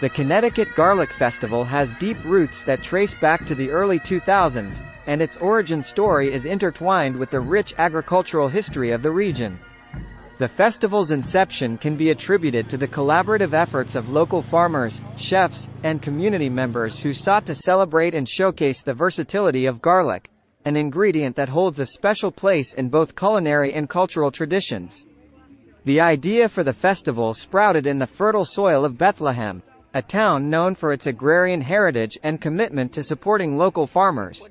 The Connecticut Garlic Festival has deep roots that trace back to the early 2000s, and its origin story is intertwined with the rich agricultural history of the region. The festival's inception can be attributed to the collaborative efforts of local farmers, chefs, and community members who sought to celebrate and showcase the versatility of garlic, an ingredient that holds a special place in both culinary and cultural traditions. The idea for the festival sprouted in the fertile soil of Bethlehem, a town known for its agrarian heritage and commitment to supporting local farmers.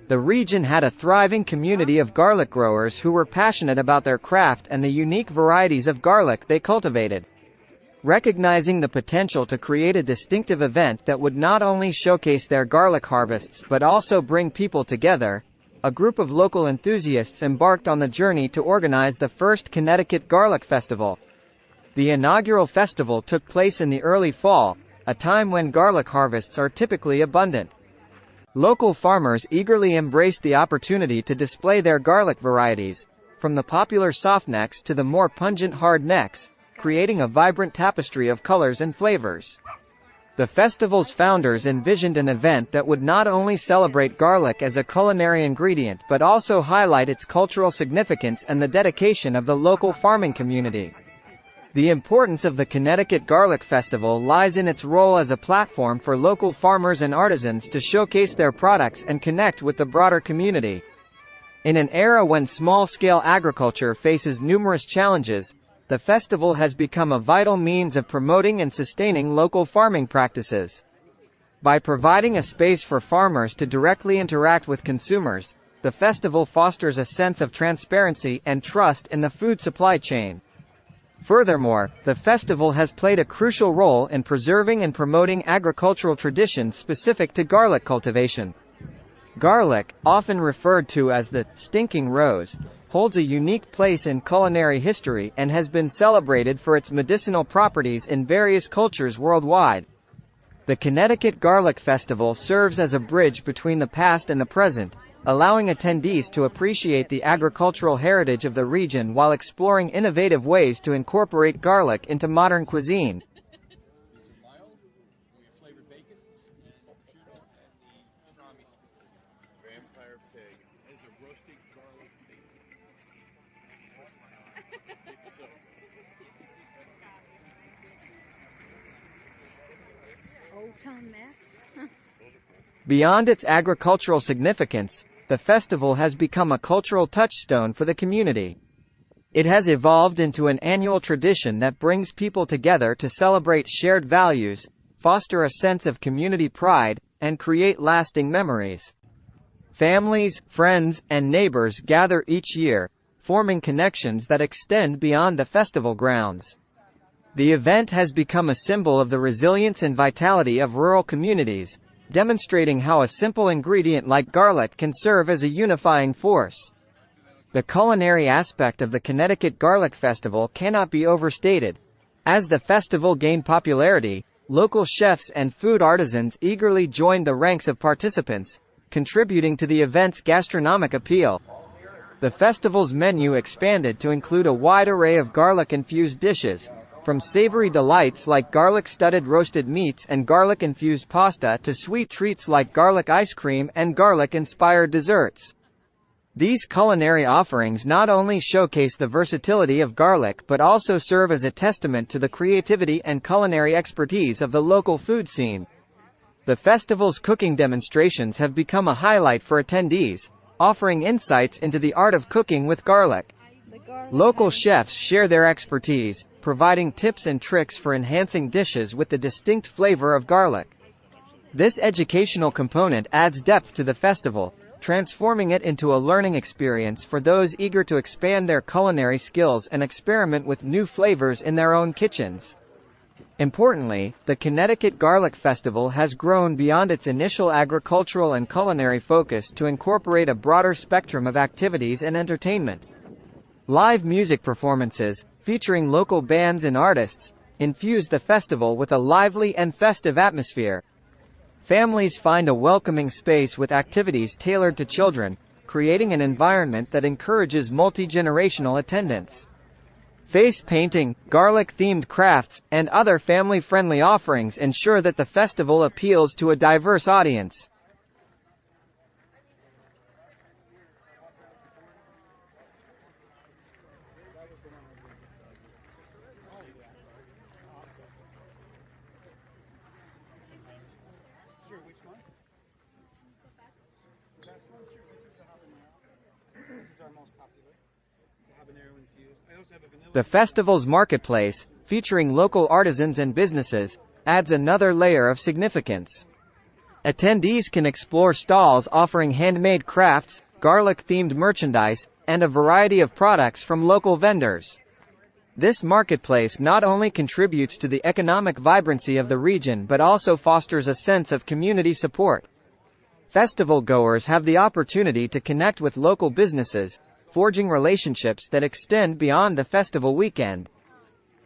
The region had a thriving community of garlic growers who were passionate about their craft and the unique varieties of garlic they cultivated. Recognizing the potential to create a distinctive event that would not only showcase their garlic harvests but also bring people together, a group of local enthusiasts embarked on the journey to organize the first Connecticut Garlic Festival. The inaugural festival took place in the early fall, a time when garlic harvests are typically abundant. Local farmers eagerly embraced the opportunity to display their garlic varieties, from the popular softnecks to the more pungent hardnecks, creating a vibrant tapestry of colors and flavors. The festival's founders envisioned an event that would not only celebrate garlic as a culinary ingredient but also highlight its cultural significance and the dedication of the local farming community. The importance of the Connecticut Garlic Festival lies in its role as a platform for local farmers and artisans to showcase their products and connect with the broader community. In an era when small-scale agriculture faces numerous challenges, the festival has become a vital means of promoting and sustaining local farming practices. By providing a space for farmers to directly interact with consumers, the festival fosters a sense of transparency and trust in the food supply chain. Furthermore, the festival has played a crucial role in preserving and promoting agricultural traditions specific to garlic cultivation. Garlic, often referred to as the stinking rose, holds a unique place in culinary history and has been celebrated for its medicinal properties in various cultures worldwide. The Connecticut Garlic Festival serves as a bridge between the past and the present, allowing attendees to appreciate the agricultural heritage of the region while exploring innovative ways to incorporate garlic into modern cuisine. Beyond its agricultural significance, the festival has become a cultural touchstone for the community. It has evolved into an annual tradition that brings people together to celebrate shared values, foster a sense of community pride, and create lasting memories. Families, friends, and neighbors gather each year, forming connections that extend beyond the festival grounds. The event has become a symbol of the resilience and vitality of rural communities, demonstrating how a simple ingredient like garlic can serve as a unifying force. The culinary aspect of the Connecticut Garlic Festival cannot be overstated. As the festival gained popularity, local chefs and food artisans eagerly joined the ranks of participants, contributing to the event's gastronomic appeal. The festival's menu expanded to include a wide array of garlic-infused dishes, from savory delights like garlic-studded roasted meats and garlic-infused pasta to sweet treats like garlic ice cream and garlic-inspired desserts. These culinary offerings not only showcase the versatility of garlic but also serve as a testament to the creativity and culinary expertise of the local food scene. The festival's cooking demonstrations have become a highlight for attendees, offering insights into the art of cooking with garlic. Local chefs share their expertise, providing tips and tricks for enhancing dishes with the distinct flavor of garlic. This educational component adds depth to the festival, transforming it into a learning experience for those eager to expand their culinary skills and experiment with new flavors in their own kitchens. Importantly, the Connecticut Garlic Festival has grown beyond its initial agricultural and culinary focus to incorporate a broader spectrum of activities and entertainment. Live music performances, featuring local bands and artists, infuse the festival with a lively and festive atmosphere. Families find a welcoming space with activities tailored to children, creating an environment that encourages multi-generational attendance. Face painting, garlic-themed crafts, and other family-friendly offerings ensure that the festival appeals to a diverse audience. The festival's marketplace, featuring local artisans and businesses, adds another layer of significance. Attendees can explore stalls offering handmade crafts, garlic-themed merchandise, and a variety of products from local vendors. This marketplace not only contributes to the economic vibrancy of the region but also fosters a sense of community support. Festival goers have the opportunity to connect with local businesses, forging relationships that extend beyond the festival weekend.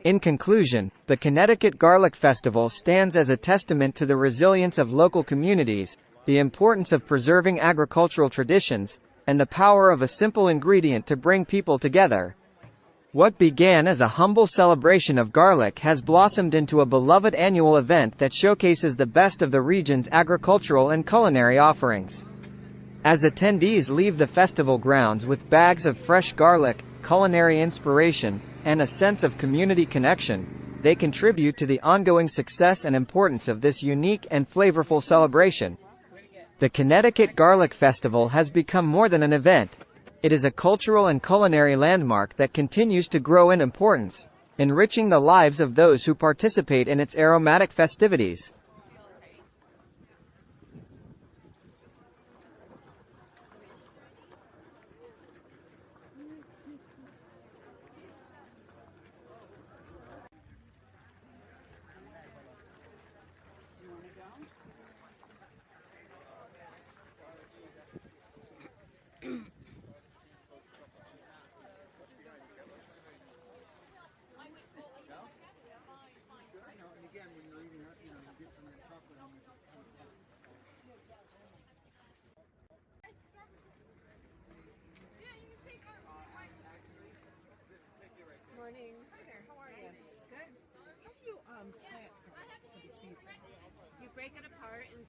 In conclusion, the Connecticut Garlic Festival stands as a testament to the resilience of local communities, the importance of preserving agricultural traditions, and the power of a simple ingredient to bring people together. What began as a humble celebration of garlic has blossomed into a beloved annual event that showcases the best of the region's agricultural and culinary offerings. As attendees leave the festival grounds with bags of fresh garlic, culinary inspiration, and a sense of community connection, they contribute to the ongoing success and importance of this unique and flavorful celebration. The Connecticut Garlic Festival has become more than an event. It is a cultural and culinary landmark that continues to grow in importance, enriching the lives of those who participate in its aromatic festivities. Morning. Hi there. How are you? Good. How do you plant for the season? You break it apart and